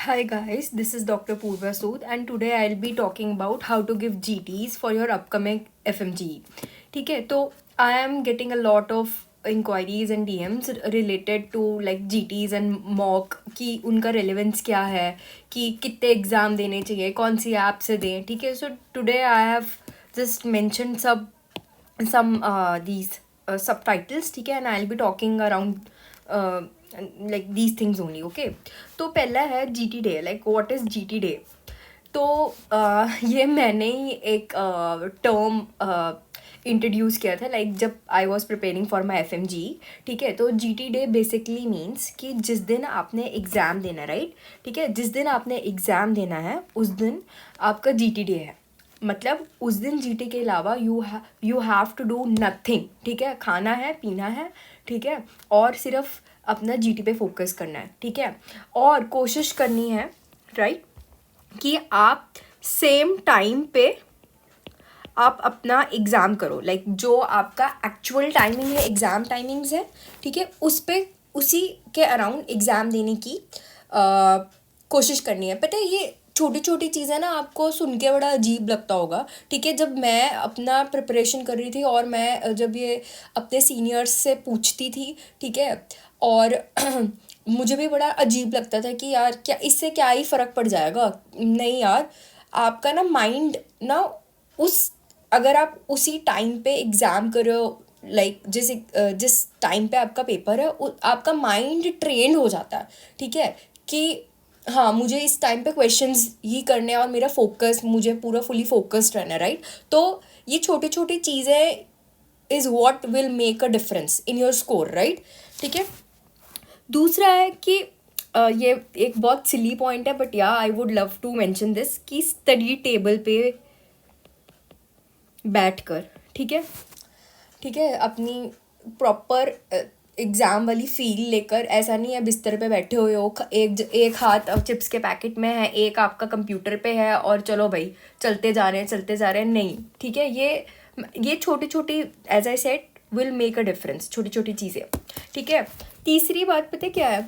Hi guys, this is Dr. Purva Sood and today I'll be talking about how to give GTs for your upcoming FMGE. ठीक है, तो I am getting a lot of inquiries and DMs related to like GTs and mock कि उनका relevance क्या है, कि कितने exam देने चाहिए, कौन सी ऐप से दें. ठीक है, so today I have just mentioned some these subtitles. ठीक है, and I'll be talking around like these things only. Okay, तो पहला है GT day. Like what is GT day? तो ये मैंने ही एक टर्म इंट्रोड्यूस किया था लाइक जब I was preparing for my FMG. ठीक है, तो GT डे बेसिकली मीन्स कि जिस दिन आपने एग्ज़ाम देना, राइट. ठीक है, जिस दिन आपने एग्ज़ाम देना है उस दिन आपका GT डे है. मतलब उस दिन GT के अलावा you have to do nothing. ठीक है, खाना है, पीना है. ठीक है, और सिर्फ अपना GT पे फोकस करना है. ठीक है, और कोशिश करनी है, राइट, कि आप सेम टाइम पे आप अपना एग्ज़ाम करो. लाइक जो आपका एक्चुअल टाइमिंग है, एग्ज़ाम टाइमिंग्स है, ठीक है, उसी के अराउंड एग्ज़ाम देने की कोशिश करनी है. पता है ये छोटी छोटी चीज़ें ना आपको सुन के बड़ा अजीब लगता होगा. ठीक है, जब मैं अपना प्रिपरेशन कर रही थी और मैं जब ये अपने सीनियर्स से पूछती थी, ठीक है, और मुझे भी बड़ा अजीब लगता था कि यार क्या इससे क्या ही फ़र्क पड़ जाएगा. नहीं यार, आपका ना माइंड ना उस अगर आप उसी टाइम पे एग्ज़ाम कर रहे हो, लाइक जिस टाइम पे आपका पेपर है आपका माइंड ट्रेंड हो जाता है. ठीक है, कि हाँ मुझे इस टाइम पे क्वेश्चंस ही करने हैं और मेरा फोकस, मुझे पूरा फुली फोकस्ड रहना है, राइट. तो ये छोटी छोटी चीज़ें is what will make a difference in your score, right. ठीक है, दूसरा है कि ये एक बहुत सिली पॉइंट है but yeah I would love to mention this कि स्टडी टेबल पे बैठ कर, ठीक है, ठीक है, अपनी प्रॉपर एग्ज़ाम वाली फील लेकर. ऐसा नहीं है बिस्तर पे बैठे हुए हो, एक हाथ चिप्स के पैकेट में है, एक आपका कंप्यूटर पे है और चलो भाई चलते जा रहे हैं. नहीं, ठीक है, ये छोटी छोटी as I said will make a difference. छोटी छोटी चीज़ें. ठीक है, तीसरी बात पता है क्या है?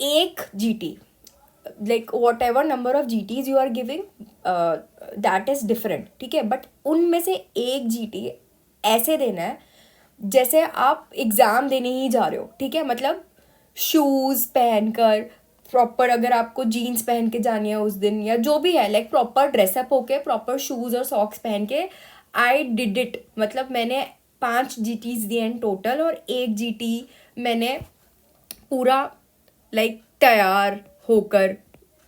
एक GT, like whatever number of GTs you are giving, that is different. ठीक है, बट उनमें से एक GT ऐसे देना है जैसे आप एग्ज़ाम देने ही जा रहे हो. ठीक है, मतलब शूज़ पहन कर प्रॉपर, अगर आपको जीन्स पहन के जानी है उस दिन या जो भी है, लाइक प्रॉपर ड्रेसअप होके प्रॉपर शूज़ और सॉक्स पहन के. I did it. मतलब मैंने 5 GTs दिए इन टोटल और एक GT मैंने पूरा लाइक तैयार होकर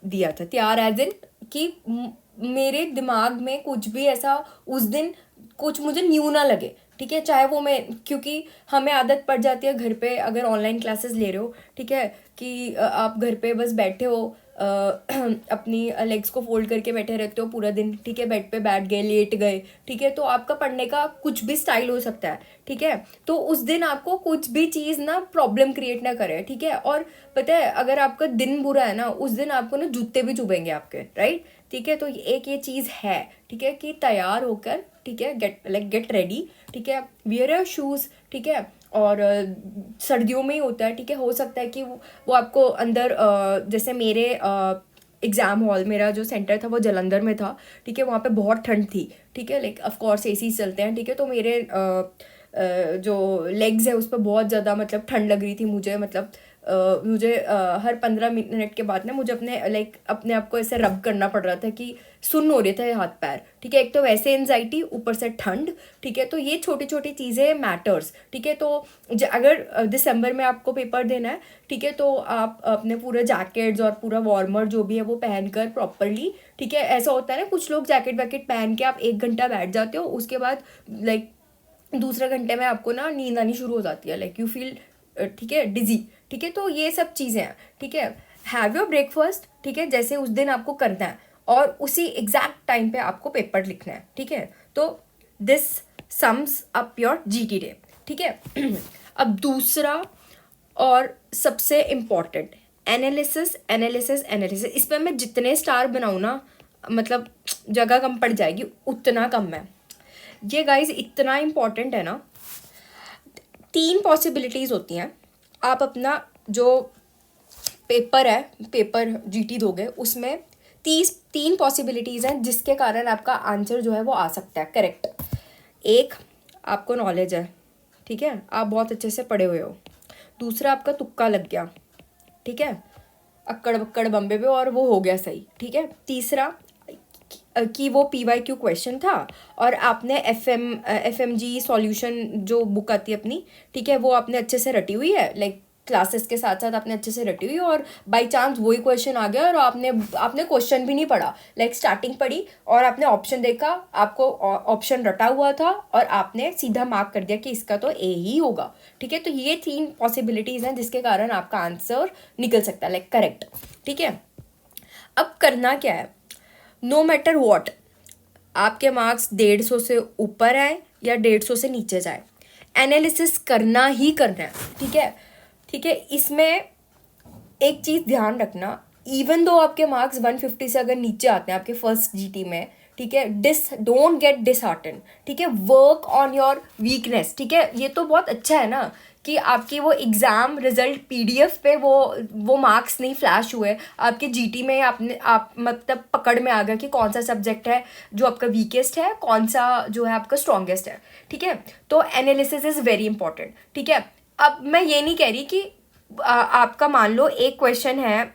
दिया था. तैयार एज इन कि मेरे दिमाग में कुछ भी ऐसा उस दिन कुछ मुझे न्यू ना लगे. ठीक है, चाहे वो मैं, क्योंकि हमें आदत पड़ जाती है घर पे अगर ऑनलाइन क्लासेस ले रहे हो, ठीक है, कि आप घर पे बस बैठे हो, अपनी लेग्स को फोल्ड करके बैठे रहते हो पूरा दिन. ठीक है, बेड पे बैठ गए, लेट गए. ठीक है, तो आपका पढ़ने का कुछ भी स्टाइल हो सकता है. ठीक है, तो उस दिन आपको कुछ भी चीज़ ना प्रॉब्लम क्रिएट ना करे. ठीक है, और पता है अगर आपका दिन बुरा है ना उस दिन आपको ना जूते भी चुभेंगे आपके, राइट. ठीक है, तो एक ये चीज़ है. ठीक है, कि तैयार होकर, ठीक है, गेट रेडी. ठीक है, वियर योर शूज़. ठीक है, और सर्दियों में ही होता है. ठीक है, हो सकता है कि वो आपको अंदर जैसे मेरे एग्ज़ाम हॉल, मेरा जो सेंटर था वो जलंधर में था. ठीक है, वहाँ पे बहुत ठंड थी. ठीक है, लाइक ऑफ कोर्स AC चलते हैं. ठीक है, तो मेरे जो लेग्स है उस पर बहुत ज़्यादा मतलब ठंड लग रही थी मुझे. मतलब मुझे हर 15 मिनट के बाद ना मुझे अपने आप को ऐसे रब करना पड़ रहा था कि सुन्न हो रहे थे हाथ पैर. ठीक है, एक तो वैसे एंजाइटी, ऊपर से ठंड. ठीक है, तो ये छोटी छोटी चीज़ें मैटर्स. ठीक है, तो अगर दिसंबर में आपको पेपर देना है, ठीक है, तो आप अपने पूरे जैकेट्स और पूरा वार्मर जो भी है वो पहन कर प्रॉपरली. ठीक है, ऐसा होता है ना कुछ लोग जैकेट वैकेट पहन के आप 1 घंटा बैठ जाते हो, उसके बाद लाइक दूसरे घंटे में आपको ना नींद आनी शुरू हो जाती है, लाइक यू फील, ठीक है, डिजी. ठीक है, तो ये सब चीज़ें हैं. ठीक है, हैव योर ब्रेकफास्ट. ठीक है, जैसे उस दिन आपको करना है और उसी एग्जैक्ट टाइम पे आपको पेपर लिखना है. ठीक है, तो this sums up your GT day. ठीक है, अब दूसरा और सबसे इम्पॉर्टेंट, एनालिसिस एनालिसिस एनालिसिस. इस पर मैं जितने स्टार बनाऊँ ना, मतलब जगह कम पड़ जाएगी, उतना कम है. ये गाइज इतना इम्पॉर्टेंट है ना. 3 पॉसिबिलिटीज़ होती हैं. आप अपना जो पेपर है, पेपर जीटी दोगे, उसमें 3 पॉसिबिलिटीज़ हैं जिसके कारण आपका आंसर जो है वो आ सकता है करेक्ट। एक, आपको नॉलेज है, ठीक है, आप बहुत अच्छे से पढ़े हुए हो। दूसरा, आपका तुक्का लग गया, ठीक है, अक्कड़ बक्कड़ बम्बे पे, और वो हो गया सही, ठीक है। तीसरा कि वो PYQ क्वेश्चन था और आपने FMG सॉल्यूशन जो बुक आती है अपनी, ठीक है, वो आपने अच्छे से रटी हुई है, लाइक क्लासेस के साथ साथ आपने अच्छे से रटी हुई, और बाई चांस वही क्वेश्चन आ गया और आपने क्वेश्चन भी नहीं पढ़ा, लाइक स्टार्टिंग पढ़ी और आपने ऑप्शन देखा, आपको ऑप्शन रटा हुआ था और आपने सीधा मार्क कर दिया कि इसका तो ए ही होगा, ठीक है। तो ये 3 पॉसिबिलिटीज़ हैं जिसके कारण आपका आंसर निकल सकता है, लाइक करेक्ट, ठीक है। अब करना क्या है, नो मैटर वॉट, आपके मार्क्स 150 से ऊपर आए या 150 से नीचे जाए, एनालिसिस करना ही करना है, ठीक है, ठीक है। इसमें एक चीज़ ध्यान रखना, इवन दो आपके मार्क्स 150 से अगर नीचे आते हैं आपके फर्स्ट जीटी में, ठीक है, डोंट गेट डिसहार्टन, ठीक है, वर्क ऑन योर वीकनेस, ठीक है। ये तो बहुत अच्छा है ना कि आपकी वो एग्ज़ाम रिजल्ट PDF पे वो मार्क्स नहीं फ्लैश हुए, आपके जीटी में आप मतलब पकड़ में आ गया कि कौन सा सब्जेक्ट है जो आपका वीकेस्ट है, कौन सा जो है आपका स्ट्रॉन्गेस्ट है, ठीक है। तो एनालिसिस इज़ वेरी इंपॉर्टेंट, ठीक है। अब मैं ये नहीं कह रही कि आपका मान लो एक क्वेश्चन है,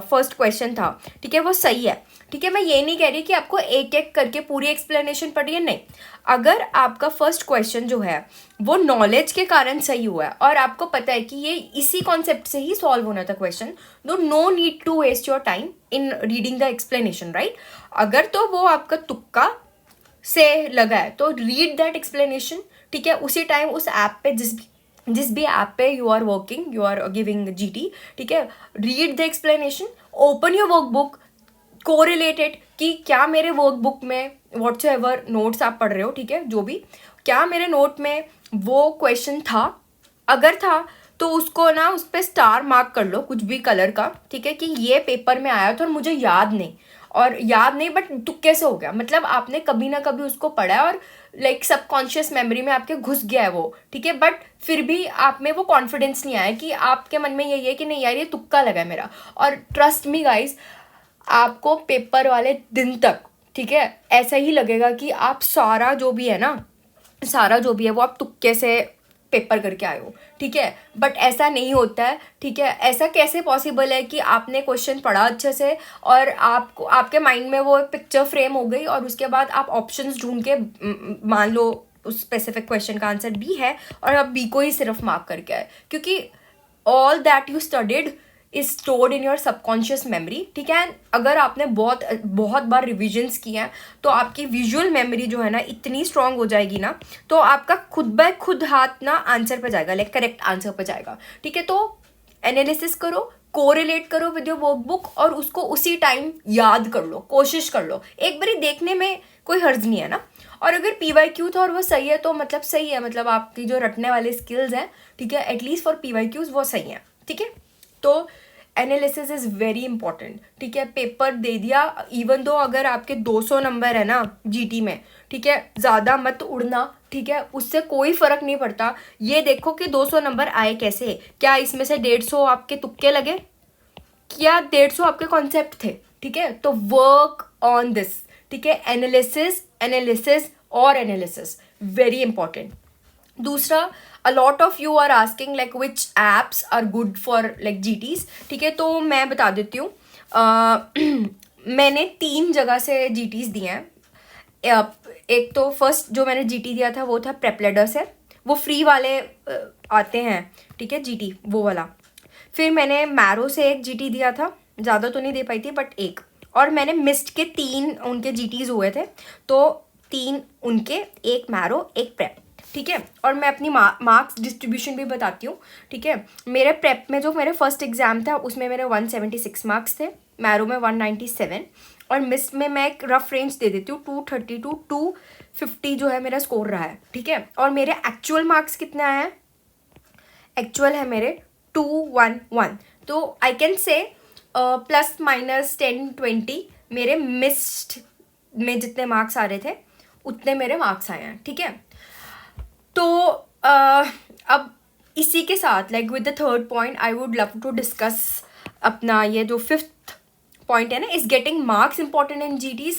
फर्स्ट क्वेश्चन था, ठीक है, वो सही है, ठीक है, मैं ये नहीं कह रही कि आपको एक एक करके पूरी एक्सप्लेनेशन पढ़िए, नहीं। अगर आपका फर्स्ट क्वेश्चन जो है वो नॉलेज के कारण सही हुआ है और आपको पता है कि ये इसी कॉन्सेप्ट से ही सॉल्व होना था क्वेश्चन, तो no need to waste your time in reading the explanation, right. अगर तो वो आपका तुक्का से लगा है तो रीड दैट एक्सप्लेनेशन, ठीक है, उसी टाइम उस ऐप पे जिस भी ऐप पे you are working, you are giving GT, ठीक है, read the explanation, open your workbook, correlated कि क्या मेरे वर्कबुक में व्हाट्सएवर नोट्स आप पढ़ रहे हो, ठीक है, जो भी, क्या मेरे नोट में वो क्वेश्चन था, अगर था तो उसको ना उस पर स्टार मार्क कर लो कुछ भी कलर का, ठीक है, कि ये पेपर में आया था और मुझे याद नहीं, और याद नहीं बट तुक्के से हो गया, मतलब आपने कभी ना कभी उसको पढ़ा है और लाइक सबकॉन्शियस मेमोरी में आपके घुस गया है वो, ठीक है, बट फिर भी आप में वो कॉन्फिडेंस नहीं आया कि आपके मन में यही है कि नहीं यार ये तुक्का लगा है मेरा। और ट्रस्ट मी गाइज, आपको पेपर वाले दिन तक, ठीक है, ऐसा ही लगेगा कि आप सारा जो भी है ना, सारा जो भी है वो आप तुक्के से पेपर करके आए हो, ठीक है, बट ऐसा नहीं होता है, ठीक है। ऐसा कैसे पॉसिबल है कि आपने क्वेश्चन पढ़ा अच्छे से और आपको आपके माइंड में वो पिक्चर फ्रेम हो गई और उसके बाद आप ऑप्शंस ढूंढ के मान लो उस स्पेसिफिक क्वेश्चन का आंसर बी है और आप बी को ही सिर्फ मार्क करके आए, क्योंकि all that you studied is stored in your subconscious memory, ठीक है। अगर आपने बहुत बार रिविजन्स किए हैं तो आपकी विजुअल मेमोरी जो है ना इतनी स्ट्रांग हो जाएगी ना, तो आपका खुद ब खुद हाथ ना आंसर पे जाएगा, लाइक करेक्ट आंसर पे जाएगा, ठीक है। तो एनालिसिस करो, कोरिलेट करो विद योर वर्कबुक और उसको उसी टाइम याद कर लो, कोशिश कर लो, एक बारी देखने में कोई हर्ज नहीं है ना। और अगर PYQ था और वो सही है तो मतलब सही है, मतलब आपकी जो रटने वाले स्किल्स हैं, ठीक है, एटलीस्ट फॉर PYQs वो सही हैं, ठीक है। तो एनालिसिस इज़ वेरी इंपॉर्टेंट, ठीक है। पेपर दे दिया, इवन दो अगर आपके 200 नंबर है ना जीटी में, ठीक है, ज़्यादा मत उड़ना, ठीक है, उससे कोई फ़र्क नहीं पड़ता। ये देखो कि 200 नंबर आए कैसे, क्या इसमें से 150 आपके तुक्के लगे, क्या 150 आपके कॉन्सेप्ट थे, ठीक है। तो वर्क ऑन दिस, ठीक है, एनालिसिस एनालिसिस और एनालिसिस वेरी इंपॉर्टेंट। दूसरा, a lot of you are asking like which apps are good for like GTs, ठीक है, तो मैं बता देती हूँ। मैंने 3 जगह से GTs दिए हैं। एक तो फर्स्ट जो मैंने GT दिया था वो था प्रेपलेडर से, वो फ्री वाले आते हैं, ठीक है, GT वो वाला। फिर मैंने मैरो से एक GT दिया था, ज़्यादा तो नहीं दे पाई थी बट एक, और मैंने मिस्ट के 3 उनके GTs हुए थे, तो 3 उनके, एक मैरो एक प्रेप, ठीक है। और मैं अपनी मार्क्स डिस्ट्रीब्यूशन भी बताती हूँ, ठीक है। मेरे प्रेप में जो मेरे फर्स्ट एग्ज़ाम था उसमें मेरे 176 मार्क्स थे, मैरो में 197, और मिस में मैं एक रफ रेंज दे देती हूँ 230 टू 250 जो है मेरा स्कोर रहा है, ठीक है। और मेरे एक्चुअल मार्क्स कितने आए हैं, एक्चुअल है मेरे 211, तो आई कैन से ±10-20 मेरे मिस्ड में जितने मार्क्स आ रहे थे उतने मेरे मार्क्स आए हैं, ठीक है। तो अब इसी के साथ like with the third point I would love to discuss अपना ये जो 5th पॉइंट है ना, is getting marks important in GTs.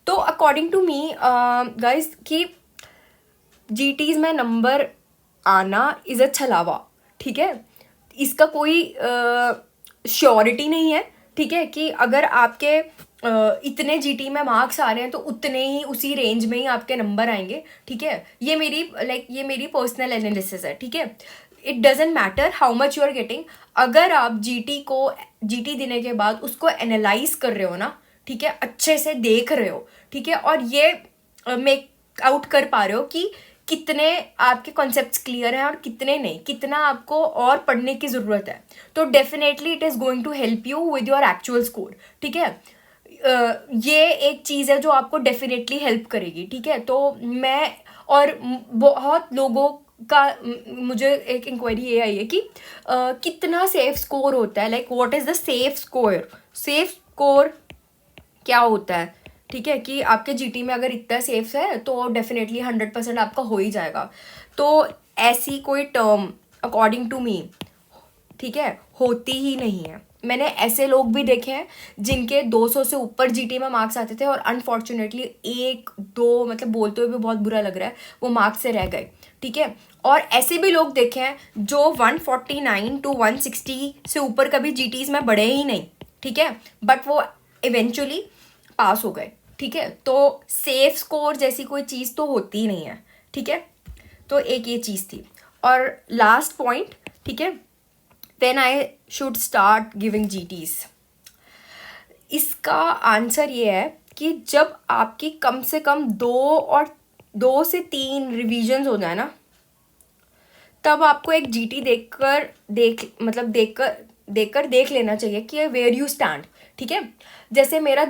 तो अकॉर्डिंग टू मी गाइज कि जीटीज में नंबर आना इज अ छलावा, ठीक है। इसका कोई श्योरिटी नहीं है, ठीक है, कि अगर आपके इतने जीटी में मार्क्स आ रहे हैं तो उतने ही उसी रेंज में ही आपके नंबर आएंगे, ठीक है। ये मेरी पर्सनल एनालिसिस है, ठीक है। It doesn't matter how much you are getting, अगर आप जीटी देने के बाद उसको एनालाइज कर रहे हो ना, ठीक है, अच्छे से देख रहे हो, ठीक है, और ये मेक आउट कर पा रहे हो कि कितने आपके कॉन्सेप्ट्स क्लियर हैं और कितने नहीं, कितना आपको और पढ़ने की ज़रूरत है, तो definitely it is going to help you with your actual score, ठीक है। ये एक चीज़ है जो आपको डेफिनेटली हेल्प करेगी, ठीक है। तो मैं और बहुत लोगों का मुझे एक इंक्वायरी ये आई है कि कितना सेफ स्कोर होता है, like what is the safe score. Safe score क्या होता है, ठीक है, कि आपके जीटी में अगर इतना सेफ है तो डेफिनेटली 100% आपका हो ही जाएगा। तो ऐसी कोई टर्म अकॉर्डिंग टू मी, ठीक है, होती ही नहीं है। मैंने ऐसे लोग भी देखे हैं जिनके 200 से ऊपर जीटी में मार्क्स आते थे और अनफॉर्चुनेटली 1-2 मतलब बोलते हुए भी बहुत बुरा लग रहा है, वो मार्क्स से रह गए, ठीक है। और ऐसे भी लोग देखे हैं जो 149 to 160 से ऊपर कभी जीटीज में बढ़े ही नहीं, ठीक है, बट वो इवेंचुअली पास हो गए, ठीक है। तो सेफ स्कोर जैसी कोई चीज़ तो होती ही नहीं है, ठीक है। तो एक ये चीज़ थी। और लास्ट पॉइंट, ठीक है, then I should start giving GTs. इसका आंसर ये है कि जब आपकी कम से कम 2 से 3 रिवीजन्स हो जाए ना, तब आपको एक जीटी देखकर देख लेना चाहिए कि वेयर यू स्टैंड, ठीक है। जैसे मेरा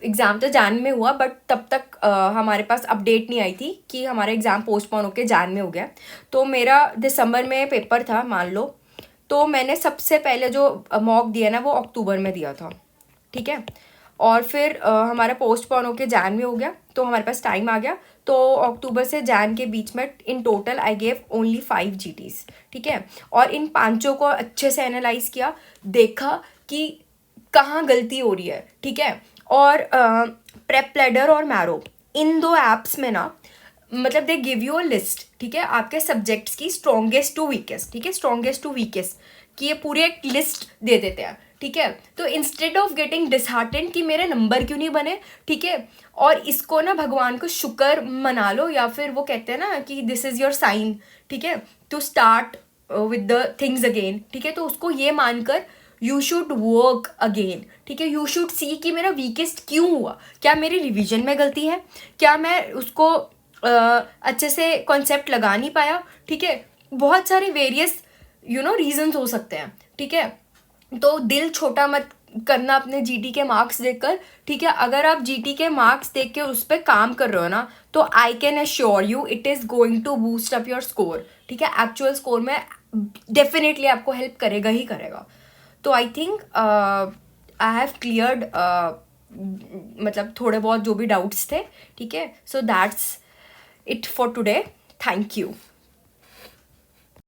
एग्ज़ाम तो जान में हुआ, बट तब तक हमारे पास अपडेट नहीं आई थी कि हमारा एग्ज़ाम पोस्टपोन होकर जान में हो गया। तो मेरा दिसंबर में पेपर था मान लो, तो मैंने सबसे पहले जो मॉक दिया ना वो अक्टूबर में दिया था, ठीक है। और फिर हमारा पोस्टपोन होकर जान में हो गया, तो हमारे पास टाइम आ गया। तो अक्टूबर से जान के बीच में in total I gave only 5 जीटीज, ठीक है। और इन 5 को अच्छे से एनालाइज किया, देखा कि कहाँ गलती हो रही है, ठीक है। और प्रेप लैडर और मैरो, इन 2 ऐप्स में ना मतलब they give you a list, ठीक है, आपके सब्जेक्ट्स की स्ट्रॉन्गेस्ट टू वीकेस्ट, ठीक है, स्ट्रॉन्गेस्ट टू वीकेस्ट की ये पूरी एक लिस्ट दे देते हैं, ठीक है। तो इंस्टेड ऑफ गेटिंग डिसहार्टेंड कि मेरे नंबर क्यों नहीं बने, ठीक है, और इसको ना भगवान को शुक्र मना लो, या फिर वो कहते हैं ना कि दिस इज़ योर साइन, ठीक है, to start with the things again, ठीक है। तो उसको ये मानकर यू शुड वर्क अगेन, ठीक है। यू शुड सी कि मेरा वीकेस्ट क्यों हुआ, क्या मेरी रिवीजन में गलती है, क्या मैं उसको अच्छे से कॉन्सेप्ट लगा नहीं पाया, ठीक है। बहुत सारे वेरियस रीजंस हो सकते हैं, ठीक है। तो दिल छोटा मत करना अपने जीटी के मार्क्स देखकर, ठीक है। अगर आप जीटी के मार्क्स देख के उस पर काम कर रहे हो ना, तो I can assure you it is going to boost up your score, ठीक है। एक्चुअल स्कोर में डेफिनेटली आपको हेल्प करेगा ही करेगा। तो I think I have cleared मतलब थोड़े बहुत जो भी डाउट्स थे, ठीक है। So that's it for today, thank you.